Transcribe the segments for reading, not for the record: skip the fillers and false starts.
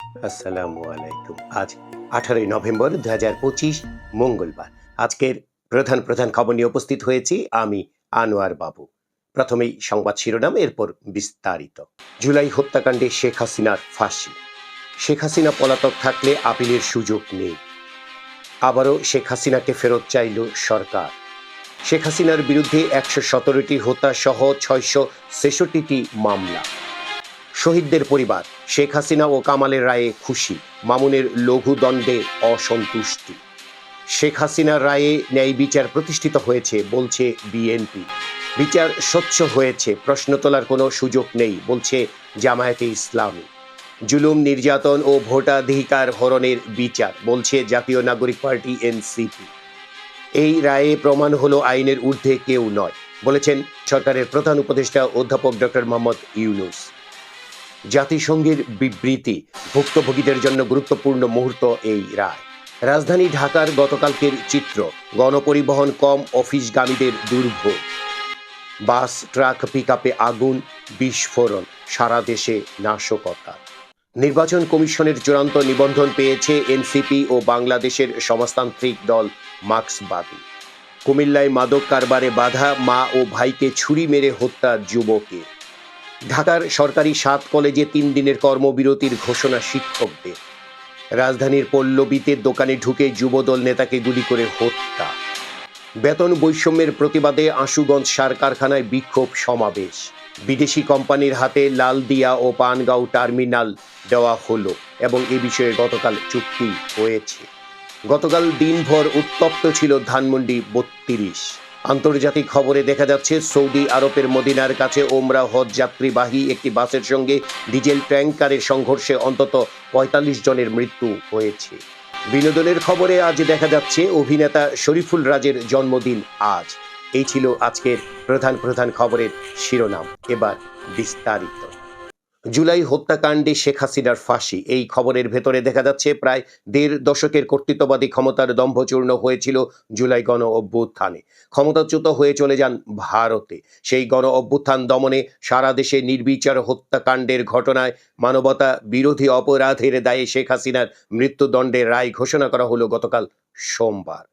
আসসালামু আলাইকুম। আজ 18ই নভেম্বর 2025 মঙ্গলবার। আজকের প্রধান প্রধান খবর নিয়ে উপস্থিত হয়েছি আমি আনোয়ার বাবু। প্রথমেই সংবাদ শিরোনাম, এরপর বিস্তারিত। জুলাই হত্যাকাণ্ডে শেখ হাসিনার ফাঁসি। শেখ হাসিনা পলাতক থাকলে আপিলের সুযোগ নেই। আবারও শেখ হাসিনাকে ফেরত চাইল সরকার। শেখ হাসিনার বিরুদ্ধে 117টি হত্যা সহ 666টি মামলা। শহীদদের পরিবার শেখ হাসিনা ও কামালের রায়ে খুশি, মামুনের লঘু দণ্ডে অসন্তুষ্টি। শেখ হাসিনার রায়ে ন্যায় বিচার প্রতিষ্ঠিত হয়েছে বলছে বিএনপি। বিচার স্বচ্ছ হয়েছে, প্রশ্ন তোলার কোনো সুযোগ নেই বলছে জামায়াতে ইসলামী। জুলুম, নির্যাতন ও ভোটাধিকার হরণের বিচার বলছে জাতীয় নাগরিক পার্টি এনসিপি। এই রায়ে প্রমাণ হলো আইনের ঊর্ধ্বে কেউ নয় বলেছেন সরকারের প্রধান উপদেষ্টা অধ্যাপক ডক্টর মোহাম্মদ ইউনূস। জাতিসংঘের বিবৃতি, ভুক্তভোগীদের জন্য গুরুত্বপূর্ণ মুহূর্ত এই রায়। রাজধানী ঢাকার গতকালকের চিত্র, গণপরিবহন কম, অফিসগামীদের দুর্ভোগ। বাস, ট্রাক, পিকআপে আগুন, বিস্ফোরণ, সারা দেশে নাশকতা। নির্বাচন কমিশনের চূড়ান্ত নিবন্ধন পেয়েছে এনসিপি ও বাংলাদেশের সমাজতান্ত্রিক দল মার্ক্সবাদী। কুমিল্লায় মাদক কারবারে বাধা, মা ও ভাইকে ছুরি মেরে হত্যা যুবকের। ঢাকার সরকারি 7 কলেজে 3 দিনের কর্মবিরতির ঘোষণা শিক্ষকদের। রাজধানীর পল্লবীতে দোকানে ঢুকে যুবদল নেতাকে গুলি করে হত্যা। বেতন বৈষম্যের প্রতিবাদে আশুগঞ্জ সার কারখানায় বিক্ষোভ সমাবেশ। বিদেশি কোম্পানির হাতে লালদিয়া ও পানগাঁও টার্মিনাল দেওয়া হলো এবং এ বিষয়ে গতকাল চুক্তি হয়েছে। গতকাল দিনভর উত্তপ্ত ছিল ধানমন্ডি 32। আন্তর্জাতিক খবরে দেখা যাচ্ছে সৌদি আরবের মদিনার কাছে ওমরা হজ যাত্রীবাহী একটি বাসের সঙ্গে ডিজেল ট্যাঙ্কারের সংঘর্ষে অন্তত 45 জনের মৃত্যু হয়েছে। বিনোদনের খবরে আজ দেখা যাচ্ছে অভিনেতা শরীফুল রাজের জন্মদিন আজ। এই ছিল আজকের প্রধান প্রধান খবরের শিরোনাম। এবার বিস্তারিত। জুলাই হত্যাকাণ্ডে শেখ হাসিনার ফাঁসি, এই খবরের ভেতরে দেখা যাচ্ছে প্রায় 1.5 দশকের কর্তৃত্ববাদী ক্ষমতার দম্ভচূর্ণ হয়েছিল জুলাই গণ অভ্যুত্থানে। ক্ষমতাচ্যুত হয়ে চলে যান ভারতে। সেই গণ অভ্যুত্থান দমনে সারা দেশে নির্বিচার হত্যাকাণ্ডের ঘটনায় মানবতা বিরোধী অপরাধের দায়ে শেখ হাসিনার মৃত্যুদণ্ডের রায় ঘোষণা করা হলো গতকাল সোমবার।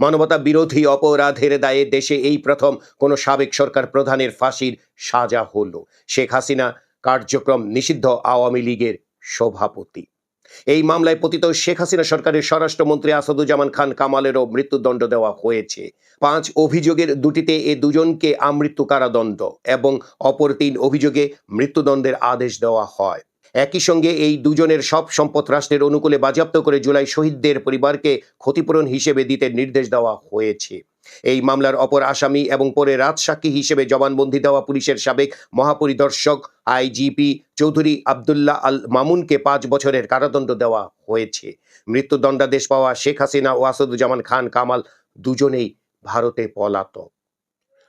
মানবতা বিরোধী অপরাধের দায়ে দেশে এই প্রথম কোন সাবেক সরকার প্রধানের ফাঁসির সাজা হলো। শেখ হাসিনা কার্যক্রম নিষিদ্ধ আওয়ামী লীগের সভাপতি। এই মামলায় পতিত শেখ হাসিনা সরকারের স্বরাষ্ট্রমন্ত্রী আসাদুজ্জামান খান কামালেরও মৃত্যুদণ্ড দেওয়া হয়েছে। 5 অভিযোগের 2টিতে এ দুজনকে আমৃত্যু কারাদণ্ড এবং অপর 3 অভিযোগে মৃত্যুদণ্ডের আদেশ দেওয়া হয়। একই সঙ্গে এই দুজনের সব সম্পদ রাষ্ট্রের অনুকূলে বাজেয়াপ্ত করে জুলাই শহীদদের পরিবারকে ক্ষতিপূরণ হিসেবে দিতে নির্দেশ দেওয়া হয়েছে। এই মামলার অপর আসামি এবং পরে রাজসাক্ষী হিসেবে জবানবন্দি দেওয়া পুলিশের সাবেক মহাপরিদর্শক আইজিপি চৌধুরী আবদুল্লাহ আল মামুনকে 5 বছরের কারাদণ্ড দেওয়া হয়েছে। মৃত্যুদণ্ডাদেশ পাওয়া শেখ হাসিনা ও আসাদুজ্জামান খান কামাল দুজনেই ভারতে পলাতক।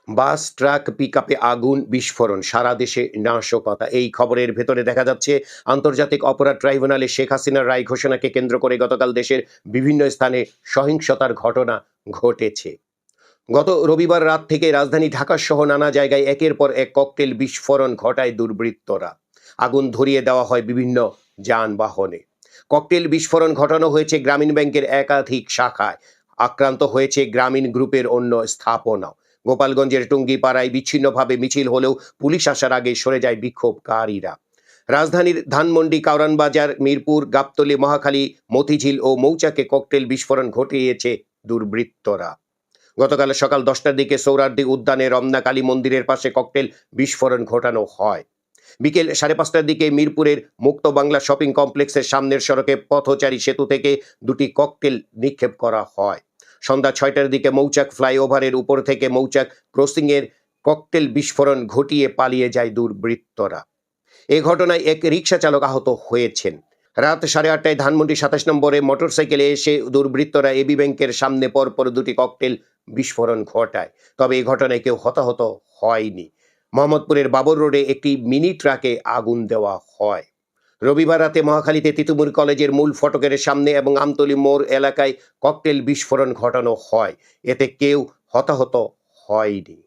বাস, ট্রাক, পিকআপে আগুন, বিস্ফোরণ, সারা দেশে নাশকতা, এই খবরের ভেতরে দেখা যাচ্ছে আন্তর্জাতিক অপরাধ ট্রাইব্যুনালে শেখ হাসিনার রায় ঘোষণাকে কেন্দ্র করে গতকাল দেশের বিভিন্ন স্থানে সহিংসতার ঘটনা ঘটেছে। গত রবিবার রাত থেকে রাজধানী ঢাকা সহ নানা জায়গায় একের পর এক ককটেল বিস্ফোরণ ঘটায় দুর্বৃত্তরা। আগুন ধরিয়ে দেওয়া হয় বিভিন্ন যানবাহনে। ককটেল বিস্ফোরণ ঘটানো হয়েছে গ্রামীণ ব্যাংকের একাধিক শাখায়। আক্রান্ত হয়েছে গ্রামীণ গ্রুপের অন্য স্থাপনা। গোপালগঞ্জের টুঙ্গিপাড়ায় বিচ্ছিন্নভাবে মিছিল হলেও পুলিশ আসার আগে সরে যায় বিক্ষোভকারীরা। রাজধানীর ধানমন্ডি, কারওয়ানবাজার, মিরপুর, গাবতলী, মহাখালী, মতিঝিল ও মৌচাকে ককটেল বিস্ফোরণ ঘটিয়েছে দুর্বৃত্তরা। গতকাল সকাল 10টার দিকে সৌরার্দি উদ্যানে রমনা কালী মন্দিরের পাশে ককটেল বিস্ফোরণ ঘটানো হয়। বিকেল 5:30টার দিকে মিরপুরের মুক্ত বাংলা শপিং কমপ্লেক্সের সামনের সড়কে পথচারী সেতু থেকে 2টি ককটেল নিক্ষেপ করা হয়। সন্ধ্যা 6টার দিকে মৌচাক ফ্লাইওভারের উপর থেকে মৌচাক ক্রসিংয়ের ককটেল বিস্ফোরণ ঘটিয়ে পালিয়ে যায় দুর্বৃত্তরা। এ ঘটনায় এক রিকশা চালক আহত হয়েছেন। রাত 8:30টায় ধানমন্ডি 27 নম্বরে মোটরসাইকেলে এসে দুর্বৃত্তরা এবি ব্যাংকের সামনে পরপর 2টি ককটেল বিস্ফোরণ ঘটায়। তবে এই ঘটনায় কেউ হতাহত হয়নি। মোহাম্মদপুরের বাবর রোডে একটি মিনি ট্রাকে আগুন দেওয়া হয়। রবিবার রাতে মহাখালীতে তিতুমীর কলেজের মূল ফটকের সামনে এবং আমতলী মোড় এলাকায় ককটেল বিস্ফোরণ ঘটানো হয়। এতে কেউ হতাহত হয়নি।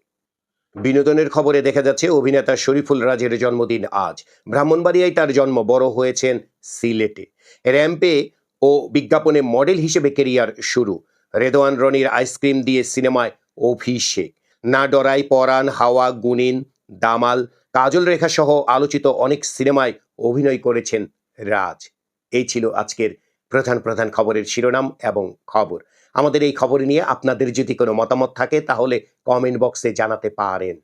বিনোদনের খবরে দেখা যাচ্ছে অভিনেতা শরীফুল রাজের জন্মদিন আজ। ব্রাহ্মণবাড়িয়ায় তার জন্ম, বড় হয়েছেন সিলেটে। র্যাম্পে ও বিজ্ঞাপনে মডেল হিসেবে কেরিয়ার শুরু। রেদওয়ান রনির আইসক্রিম দিয়ে সিনেমায় অভিষেক। না ডরাই পরাণ, হাওয়া, গুনিন, দামাল, কাজল রেখা সহ আলোচিত অনেক সিনেমায় অভিনয় করেছেন রাজ। এই ছিল আজকের প্রধান প্রধান খবরের শিরোনাম এবং খবর। আমাদের এই খবর নিয়ে আপনাদের যদি কোনো মতামত থাকে তাহলে কমেন্ট বক্সে জানাতে পারেন।